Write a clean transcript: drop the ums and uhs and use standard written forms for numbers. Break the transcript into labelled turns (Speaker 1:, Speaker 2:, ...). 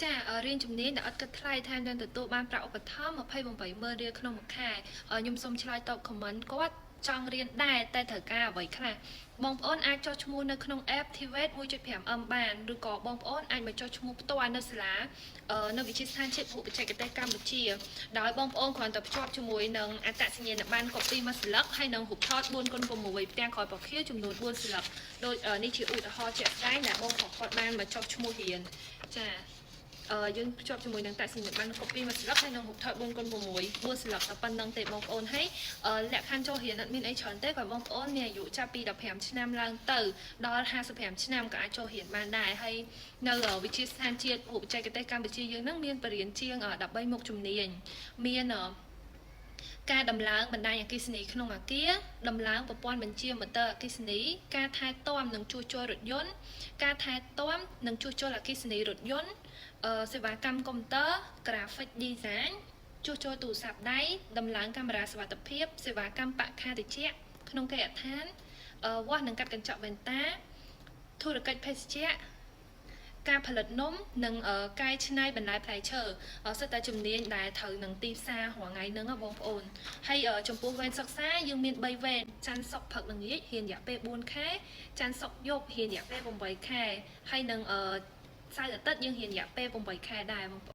Speaker 1: ចារៀនជំនាញដែលអត់គិតថ្លៃថែមទាំងទទួលបានប្រាក់ឧបត្ថម្ភ280000រៀលក្នុងមួយខែខ្ញុំសូមឆ្លើយតបខមមិនគាត់ចង់រៀនដែរតែត្រូវការអ្វីខ្លះបងប្អូនអាចចុះឈ្មោះនៅក្នុង app TVET 1.5M បានឬក៏បងប្អូនអាចមកចុះឈ្មោះផ្ទាល់នៅសាលានៅវិទ្យាស្ថានជាតិភូបច្ចេកទេសកម្ពុជាដោយបងប្អូនគ្រាន់តែភ្ជាប់ជាមួយនឹងអត្តសញ្ញាណប័ណ្ណ copy មួយស្លឹកហើយនឹងរូបថត 4x6 ផ្ទាំងក្រោយប្រខៀវចំនួន4ស្លឹកដូចនេះជាឧទាហរណ៍ជាក់ស្ដែងដែលបងប្អូនគាត់បានមកចុះឈ្មោះរៀនចាយើងភ្ជាប់ជាមួយនឹងតាក់ស៊ីបាន copy មួយស្លឹកហើយនឹងរូបថត 4x6 4ស្លឹកតែប៉ុណ្្នឹងទេបងប្អូនហើយលក្ខខណ្ឌចូលរៀនអត់មានអីច្រើនទេគាត់បងប្អូនមានអាយុចាប់ពី15ឆ្នាំឡើងទៅដល់55ឆ្នាំក៏អាចចូលរៀនបានដែរហើយនៅវិទ្យាស្ថានជាតិឧបច្ចេកទេសកម្ពុជាយើងនឹងមានបរិញ្ញាជាង13មុខជំនាញមានការដំឡើងបណ្ដាញអគ្គិសនីក្នុងអាគារដំឡើងប្រព័ន្ធបញ្ជាម៉ូទ័រអគ្គិសនីការថែទាំនិងជួសជុលរថយន្តការថែទាំនិងជួសជុលអគ្គិសនីរថយន្តសេវាកម្មកុំព្យូទ័រ graphic design ជួសជុលទូរស័ព្ទដៃដំឡើងកាមេរ៉ាសុវត្ថិភាពសេវាកម្មបច្ឆាតិចក្នុងគេហដ្ឋានវាស់និងកាត់កញ្ចក់វ៉ែនតាធុរកិច្ចភេសជ្ជៈការផលិតនំនិងកែច្នៃបន្លែផ្លែឈើសិតតែជំនាញដែលត្រូវនឹងទីផ្សាររាល់ថ្ងៃហ្នឹងបងប្អូនហើយចំពោះវេនសិក្សាយើងមាន3វេនច័ន្ទសុក្រផឹកល្ងាចរៀនរយៈពេល4ខែច័ន្ទសុក្រយប់រៀនរយៈពេល8ខែហើយនឹងសៅរ៍អាទិត្យយើងរៀនរយៈពេល8ខែដែរបងប្អូន